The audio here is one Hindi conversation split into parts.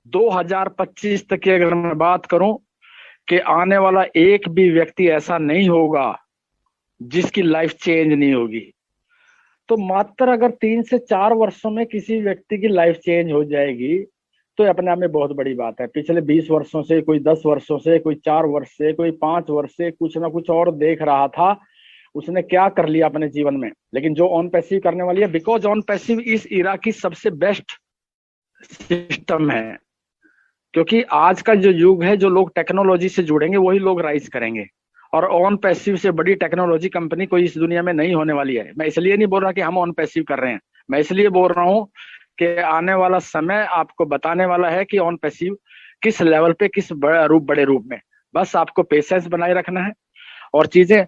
2025 तक की अगर मैं बात करूं कि आने वाला एक भी व्यक्ति ऐसा नहीं होगा जिसकी लाइफ चेंज नहीं होगी। तो मात्र अगर 3 से 4 वर्षों में किसी व्यक्ति की लाइफ चेंज हो जाएगी तो ये अपने आप में बहुत बड़ी बात है। पिछले 20 वर्षों से, कोई 10 वर्षों से, कोई 4 वर्ष से, कोई 5 वर्ष से कुछ ना कुछ और देख रहा था, उसने क्या कर लिया अपने जीवन में। लेकिन जो ऑन पैसिव करने वाली है, बिकॉज ऑन पैसिव इस इरा की सबसे बेस्ट सिस्टम है। क्योंकि आज का जो युग है, जो लोग टेक्नोलॉजी से जुड़ेंगे वही लोग राइज करेंगे। और ऑन पैसिव से बड़ी टेक्नोलॉजी कंपनी कोई इस दुनिया में नहीं होने वाली है। मैं इसलिए नहीं बोल रहा कि हम ऑन पैसिव कर रहे हैं, मैं इसलिए बोल रहा हूँ कि आने वाला समय आपको बताने वाला है कि ऑन पैसिव किस लेवल पे, किस बड़े रूप में। बस आपको पेशेंस बनाए रखना है। और चीजें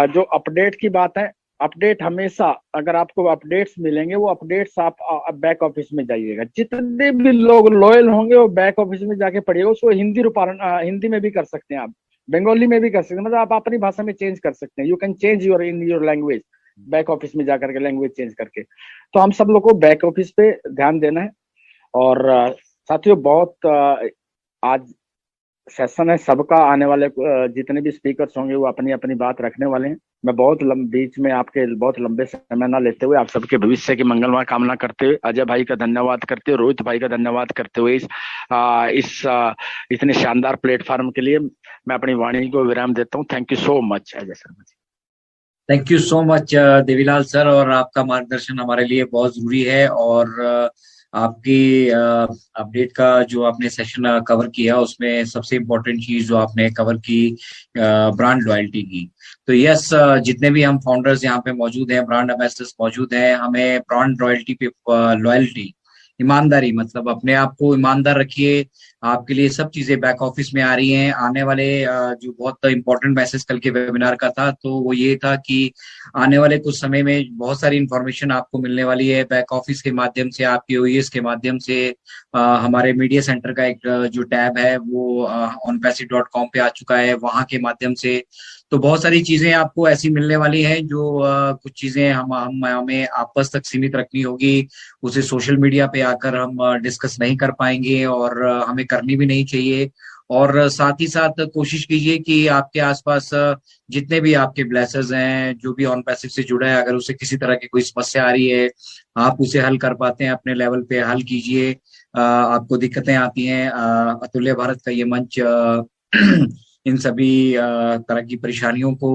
जो अपडेट की बात है, अपडेट हमेशा, अगर आपको अपडेट्स मिलेंगे, वो अपडेट्स आप बैक ऑफिस में जाइएगा। जितने भी लोग लॉयल होंगे वो बैक ऑफिस में जाके पढ़िएगा। उसको हिंदी रूपारण हिंदी में भी कर सकते हैं आप, बंगाली में भी कर सकते हैं, मतलब आप अपनी भाषा में चेंज कर सकते हैं। You can change your in your language, back office में जाकर के लैंग्वेज चेंज करके। तो हम सब लोग को बैक ऑफिस पे ध्यान देना है। और साथियों, बहुत आज सेशन है सबका। आने वाले जितने भी स्पीकर्स होंगे वो अपनी अपनी बात रखने वाले हैं। मैं बहुत बीच में आपके बहुत लंबे समय ना लेते हुए आप सबके भविष्य की मंगलमय कामना करते हुए, अजय भाई का धन्यवाद करते हुए, रोहित भाई का धन्यवाद करते हुए, इतने शानदार प्लेटफॉर्म के लिए मैं अपनी वाणी को विराम देता हूँ। Thank you so much Ajay Sharma ji. Thank you so much Devilal sir, और आपका मार्गदर्शन हमारे लिए बहुत जरूरी है। और आपकी अपडेट का जो आपने सेशन कवर किया उसमें सबसे इम्पोर्टेंट चीज जो आपने कवर की, ब्रांड लॉयल्टी की। तो यस, जितने भी हम फाउंडर्स यहाँ पे मौजूद हैं, ब्रांड एम्बेसडर्स मौजूद हैं, हमें ब्रांड लॉयल्टी पे, लॉयल्टी, ईमानदारी, मतलब अपने आप को ईमानदार रखिए। आपके लिए सब चीजें बैक ऑफिस में आ रही हैं। आने वाले जो बहुत इंपॉर्टेंट मैसेज कल के वेबिनार का था, तो वो ये था कि आने वाले कुछ समय में बहुत सारी इंफॉर्मेशन आपको मिलने वाली है बैक ऑफिस के माध्यम से, आपके ओईएस के माध्यम से। हमारे मीडिया सेंटर का एक जो टैब है वो onpassive.com पे आ चुका है, वहां के माध्यम से। तो बहुत सारी चीजें आपको ऐसी मिलने वाली हैं जो कुछ चीजें हम हमें आपस तक सीमित रखनी होगी। उसे सोशल मीडिया पे आकर हम डिस्कस नहीं कर पाएंगे, और हमें करनी भी नहीं चाहिए। और साथ ही साथ कोशिश कीजिए कि आपके आसपास जितने भी आपके ब्लेसर्स हैं, जो भी ऑन पैसिव से जुड़ा है, अगर उसे किसी तरह की कोई समस्या आ रही है, आप उसे हल कर पाते हैं, अपने लेवल पे हल कीजिए। आपको दिक्कतें आती हैं, अतुल्य भारत का ये मंच इन सभी तरह की परेशानियों को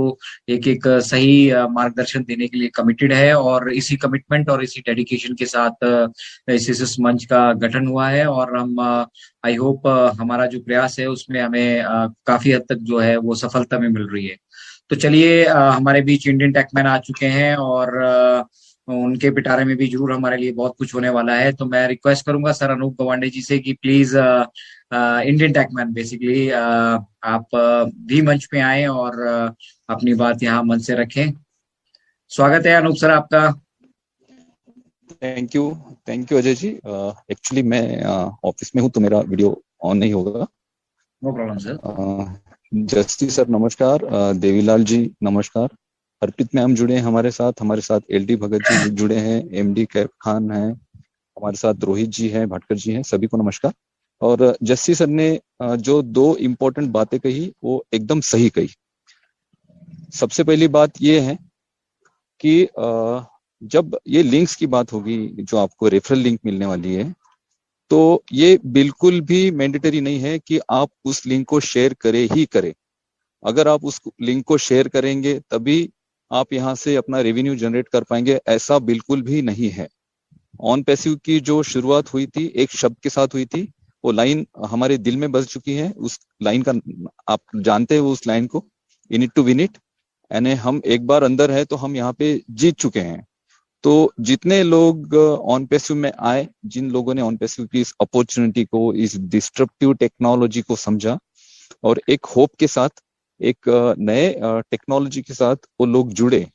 एक एक सही मार्गदर्शन देने के लिए कमिटेड है। और इसी कमिटमेंट और इसी डेडिकेशन के साथ इस मंच का गठन हुआ है। और हम आई होप हमारा जो प्रयास है उसमें हमें काफी हद तक जो है वो सफलता में मिल रही है। तो चलिए, हमारे बीच इंडियन टेकमैन आ चुके हैं, और उनके पिटारे में भी जरूर हमारे लिए बहुत कुछ होने वाला है। तो मैं रिक्वेस्ट करूंगा सर अनूप गवांडे जी से कि प्लीज इंडियन टेकमैन बेसिकली आप भी मंच पे आए और अपनी बात यहाँ मंच से रखें। स्वागत है अनूप सर आपका। Thank you Ajay ji. Actually मैं ऑफिस में हूँ तो मेरा वीडियो ऑन नहीं होगा। No problem sir. जस्टी सर नमस्कार, देवीलाल जी नमस्कार, अर्पित मैम जुड़े हैं हमारे साथ एलडी भगत जी जुड़े हैं, एमडी कैफ खान है हमारे साथ, रोहित जी हैं, भटकर जी हैं, सभी को नमस्कार। और जस्सी सर ने जो दो इम्पोर्टेंट बातें कही वो एकदम सही कही। सबसे पहली बात ये है कि जब ये लिंक्स की बात होगी, जो आपको रेफरल लिंक मिलने वाली है, तो ये बिल्कुल भी मैंडेटरी नहीं है कि आप उस लिंक को शेयर करें। अगर आप उस लिंक को शेयर करेंगे तभी आप यहाँ से अपना रेवेन्यू जनरेट कर पाएंगे, ऐसा बिल्कुल भी नहीं है। ऑन पैसिव की जो शुरुआत हुई थी एक शब्द के साथ हुई थी, वो लाइन हमारे दिल में बस चुकी है। उस लाइन का आप जानते हैं, उस लाइन को, in it to win it, यानी हम एक बार अंदर है तो हम यहाँ पे जीत चुके हैं। तो जितने लोग ऑन पैसिव में आए, जिन लोगों ने ऑन पैसिव की इस अपॉर्चुनिटी को, इस डिस्ट्रप्टिव टेक्नोलॉजी को समझा और एक होप के साथ, एक नए टेक्नोलॉजी के साथ वो लोग जुड़े,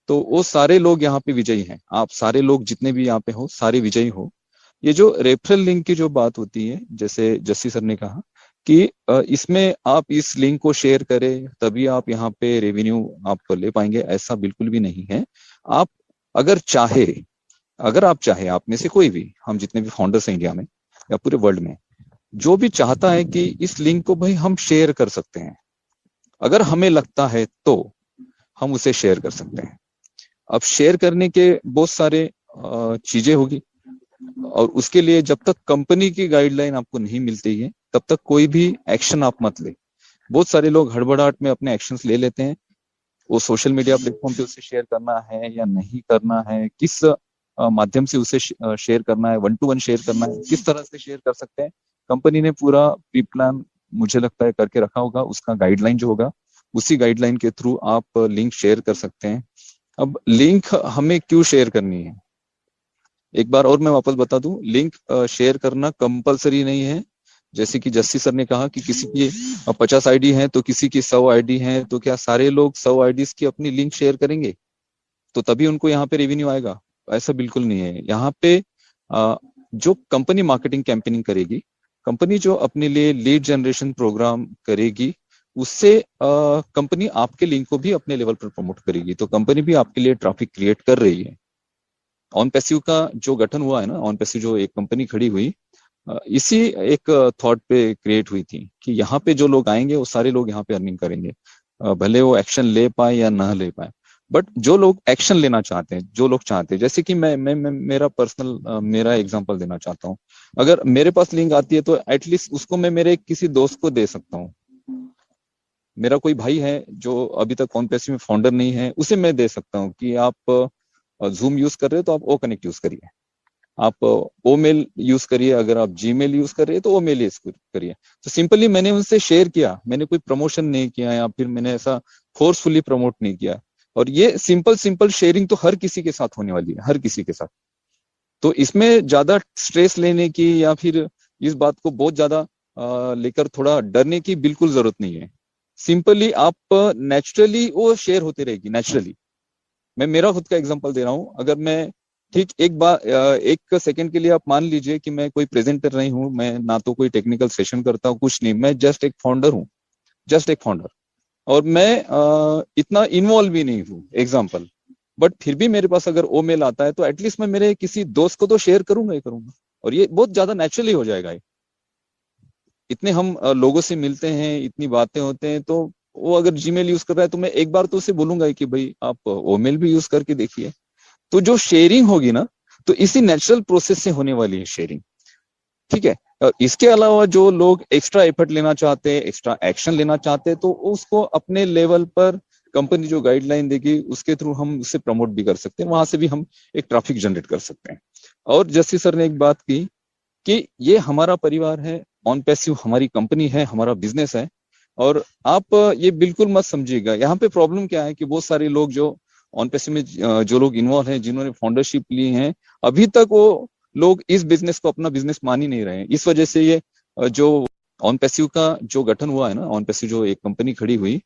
तो वो सारे लोग यहाँ पे विजयी हैं। आप सारे लोग जितने भी यहाँ पे हो सारे विजयी हो। ये जो रेफरल लिंक की जो बात होती है, जैसे जस्सी सर ने कहा कि इसमें आप इस लिंक को शेयर करें तभी आप यहाँ पे रेवेन्यू आप ले पाएंगे, ऐसा बिल्कुल भी नहीं है। आप अगर आप चाहे, आप में से कोई भी, हम जितने भी फाउंडर्स हैं इंडिया में या पूरे वर्ल्ड में, जो भी चाहता है कि इस लिंक को भाई हम शेयर कर सकते हैं, अगर हमें लगता है तो हम उसे शेयर कर सकते हैं। अब शेयर करने के बहुत सारे चीजें होगी, और उसके लिए जब तक कंपनी की गाइडलाइन आपको नहीं मिलती है तब तक कोई भी एक्शन आप मत ले। बहुत सारे लोग हड़बड़ाहट में अपने एक्शंस ले लेते हैं। वो सोशल मीडिया प्लेटफॉर्म पे उसे शेयर करना है या नहीं करना है, किस माध्यम से उसे शेयर करना है, 1-to-1 शेयर करना है, किस तरह से शेयर कर सकते हैं। कंपनी ने पूरा प्री प्लान मुझे लगता है करके रखा होगा। उसका गाइडलाइन जो होगा उसी गाइडलाइन के थ्रू आप लिंक शेयर कर सकते हैं। अब लिंक हमें क्यों शेयर करनी है, एक बार और मैं वापस बता दूं, लिंक शेयर करना कंपलसरी नहीं है। जैसे कि जस्सी सर ने कहा कि किसी की 50 आईडी है तो किसी की 100 आईडी है, तो क्या सारे लोग 100 आईडीज की अपनी लिंक शेयर करेंगे तो तभी उनको यहाँ पे रेवेन्यू आएगा? ऐसा बिल्कुल नहीं है। यहाँ पे जो कंपनी मार्केटिंग कैंपेनिंग करेगी, कंपनी जो अपने लिए लीड जनरेशन प्रोग्राम करेगी, उससे कंपनी आपके लिंक को भी अपने लेवल पर प्रमोट करेगी। तो कंपनी भी आपके लिए ट्रैफिक क्रिएट कर रही है। ऑन पैसिव का जो गठन हुआ है ना, ऑन पैसिव जो एक कंपनी खड़ी हुई, इसी एक थॉट पे क्रिएट हुई थी कि यहाँ पे जो लोग आएंगे वो सारे लोग यहाँ पे अर्निंग करेंगे, भले वो एक्शन ले पाए या ना ले पाए। बट जो लोग एक्शन लेना चाहते हैं, जो लोग चाहते हैं, जैसे कि मैं मेरा पर्सनल मेरा एग्जांपल देना चाहता हूँ। अगर मेरे पास लिंक आती है तो एटलीस्ट उसको मैं मेरे किसी दोस्त को दे सकता हूँ। मेरा कोई भाई है जो अभी तक ऑन पैसिव में फाउंडर नहीं है, उसे मैं दे सकता हूँ कि आप जूम यूज कर रहे हो तो आप ओ कनेक्ट यूज करिए, आप ओ मेल यूज करिए, अगर आप जीमेल यूज कर रहे हैं तो ओ मेल यूज करिए। तो सिंपली मैंने उनसे शेयर किया, मैंने कोई प्रमोशन नहीं किया या फिर मैंने ऐसा फोर्सफुली प्रमोट नहीं किया। और ये सिंपल शेयरिंग तो हर किसी के साथ होने वाली है, हर किसी के साथ। तो इसमें ज्यादा स्ट्रेस लेने की या फिर इस बात को बहुत ज्यादा लेकर थोड़ा डरने की बिल्कुल जरूरत नहीं है। सिंपली आप नेचुरली वो शेयर होती रहेगी, नेचुरली। मैं मेरा खुद का एग्जांपल दे रहा हूँ। अगर मैं ठीक एक बार 1 सेकंड के लिए आप मान लीजिए कि मैं कोई प्रेजेंटर नहीं हूँ, मैं ना तो कोई टेक्निकल सेशन करता हूँ, कुछ नहीं, मैं जस्ट एक फाउंडर हूँ, जस्ट एक फाउंडर। और मैं इतना इन्वॉल्व भी नहीं हूँ एग्जाम्पल, बट फिर भी मेरे पास अगर ओ मेल आता है तो एटलीस्ट मैं मेरे किसी दोस्त को तो शेयर करूंगा ही करूंगा। और ये बहुत ज्यादा नेचुरली हो जाएगा। इतने हम लोगों से मिलते हैं, इतनी बातें होते हैं, तो वो अगर जीमेल यूज कर रहा है तो मैं एक बार तो उसे बोलूंगा ही कि भाई आप ओ मेल भी यूज करके देखिए। तो जो शेयरिंग होगी ना, तो इसी नेचुरल प्रोसेस से होने वाली है शेयरिंग। ठीक है। इसके अलावा जो लोग एक्स्ट्रा एफर्ट लेना चाहते हैं, एक्स्ट्रा एक्शन लेना चाहते हैं, तो उसको अपने लेवल पर कंपनी जो गाइडलाइन देगी उसके थ्रू हम उसे प्रमोट भी कर सकते हैं, वहां से भी हम एक ट्रैफिक जनरेट कर सकते हैं। और जस्सी सर ने एक बात की कि ये हमारा परिवार है, ऑन पैसिव हमारी कंपनी है, हमारा बिजनेस है। और आप ये बिल्कुल मत समझिएगा, यहाँ पे प्रॉब्लम क्या है कि बहुत सारे लोग जो ऑन पैसिव में जो लोग इन्वॉल्व हैं, जिन्होंने फाउंडरशिप ली है, अभी तक वो लोग इस बिजनेस को अपना बिजनेस मान ही नहीं रहे हैं। इस वजह से ये जो ऑन पैसिव का जो गठन हुआ है ना, ऑन पैसिव जो एक कंपनी खड़ी हुई,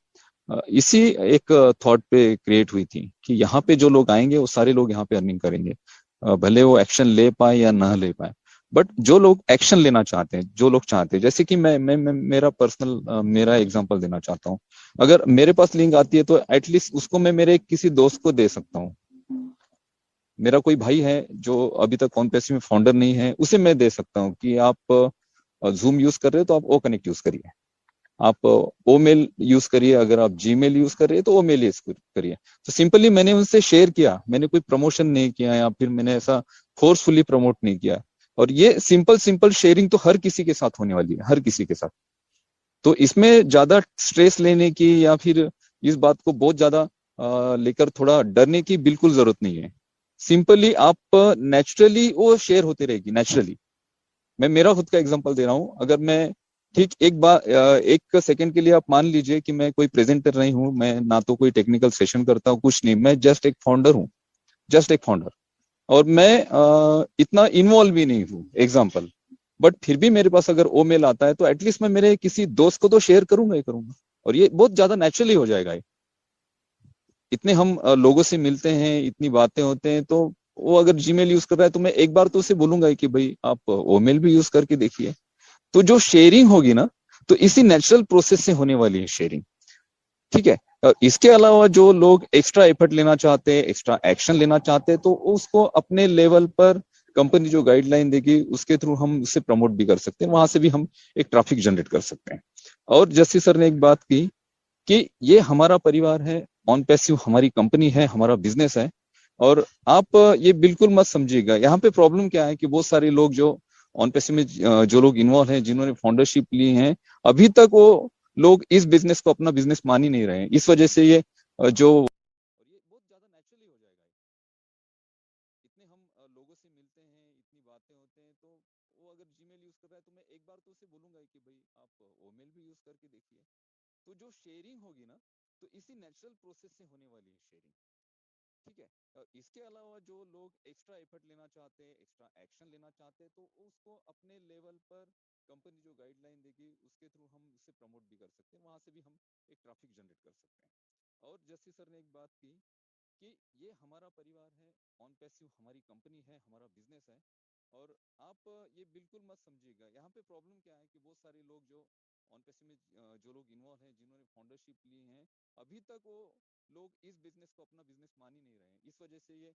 इसी एक थॉट पे क्रिएट हुई थी कि यहाँ पे जो लोग आएंगे वो सारे लोग यहाँ पे अर्निंग करेंगे, भले वो एक्शन ले पाए या ना ले पाए। बट जो लोग एक्शन लेना चाहते हैं, जो लोग चाहते हैं, जैसे कि मैं मेरा पर्सनल मेरा एग्जांपल देना चाहता हूँ। अगर मेरे पास लिंक आती है तो एटलीस्ट उसको मैं मेरे किसी दोस्त को दे सकता हूँ। मेरा कोई भाई है जो अभी तक ऑन पैसिव में फाउंडर नहीं है, उसे मैं दे सकता हूँ कि आप जूम यूज कर रहे हो तो आप ओ कनेक्ट यूज करिए, आप ओ मेल यूज करिए, अगर आप जीमेल यूज कर रहे हैं तो ओ मेल यूज करिए। तो सिंपली मैंने उनसे शेयर किया, मैंने कोई प्रमोशन नहीं किया या फिर मैंने ऐसा फोर्सफुली प्रमोट नहीं किया। और ये सिंपल शेयरिंग तो हर किसी के साथ होने वाली है, हर किसी के साथ। तो इसमें ज्यादा स्ट्रेस लेने की या फिर इस बात को बहुत ज्यादा लेकर थोड़ा डरने की बिल्कुल जरूरत नहीं है। सिंपली आप नेचुरली वो शेयर होती रहेगी, नेचुरली। मैं मेरा खुद का एग्जांपल दे रहा हूँ। अगर मैं ठीक एक बार 1 सेकंड के लिए आप मान लीजिए कि मैं कोई प्रेजेंटर नहीं हूँ, मैं ना तो कोई टेक्निकल सेशन करता हूँ, कुछ नहीं, मैं जस्ट एक फाउंडर हूँ, जस्ट एक फाउंडर। और मैं इतना इन्वॉल्व भी नहीं हूँ एग्जाम्पल, बट फिर भी मेरे पास अगर ओ मेल आता है तो एटलीस्ट मैं मेरे किसी दोस्त को तो शेयर करूंगा ही करूंगा। और ये बहुत ज्यादा नेचुरली हो जाएगा। इतने हम लोगों से मिलते हैं, इतनी बातें होते हैं, तो वो अगर जीमेल यूज कर रहा है तो मैं एक बार तो उसे बोलूंगा ही कि भाई आप ओ मेल भी यूज करके देखिए। तो जो शेयरिंग होगी ना, तो इसी नेचुरल प्रोसेस से होने वाली है शेयरिंग। ठीक है। इसके अलावा जो लोग एक्स्ट्रा एफर्ट लेना चाहते हैं, एक्स्ट्रा एक्शन लेना चाहते हैं, तो उसको अपने लेवल पर कंपनी जो गाइडलाइन देगी उसके थ्रू हम उसे प्रमोट भी कर सकते हैं, वहां से भी हम एक ट्रैफिक जनरेट कर सकते हैं। और जस्सी सर ने एक बात की कि ये हमारा परिवार है, ऑन पैसिव हमारी कंपनी है, हमारा बिजनेस है। और आप ये बिल्कुल मत समझिएगा, यहाँ पे प्रॉब्लम क्या है कि बहुत सारे लोग जो ऑन पैसिव में जो लोग इन्वॉल्व हैं, जिन्होंने फाउंडरशिप ली है, अभी तक वो लोग इस बिजनेस को अपना बिजनेस मान ही नहीं रहे हैं। इस वजह से ये जो और ये बहुत ज्यादा नेचुरली हो जाएगा। इतने हम लोगों से मिलते हैं, इतनी बातें होते हैं, तो वो अगर जीमेल यूज कर रहा है तो मैं एक बार तो उसे बोलूंगा कि भाई आप ओमेल भी यूज करके देखिए। तो जो शेयरिंग होगी ना, तो इसी नेचुरल प्रोसेस से होने वाली है शेयरिंग। ठीक है। इसके अलावा जो लोग एक्स्ट्रा एफर्ट लेना चाहते हैं, एक्स्ट्रा एक्शन लेना चाहते हैं, तो उसको अपने लेवल पर कंपनी जो गाइडलाइन देगी उसके थ्रू हम उसे प्रमोट भी कर सकते हैं, वहां से भी हम एक ट्रैफिक जनरेट कर सकते हैं। और जस्सी सर ने एक बात की कि ये हमारा परिवार है, ऑन पैसिव हमारी कंपनी है, हमारा बिजनेस है। और आप ये बिल्कुल मत समझिएगा, यहाँ पे प्रॉब्लम क्या है कि बहुत सारे लोग जो ऑन पैसिव में जो लोग इन्वॉल्व हैं, जिन्होंने फाउंडरशिप ली है, अभी तक वो लोग इस बिजनेस को अपना बिजनेस मान ही नहीं रहे हैं। इस वजह से ये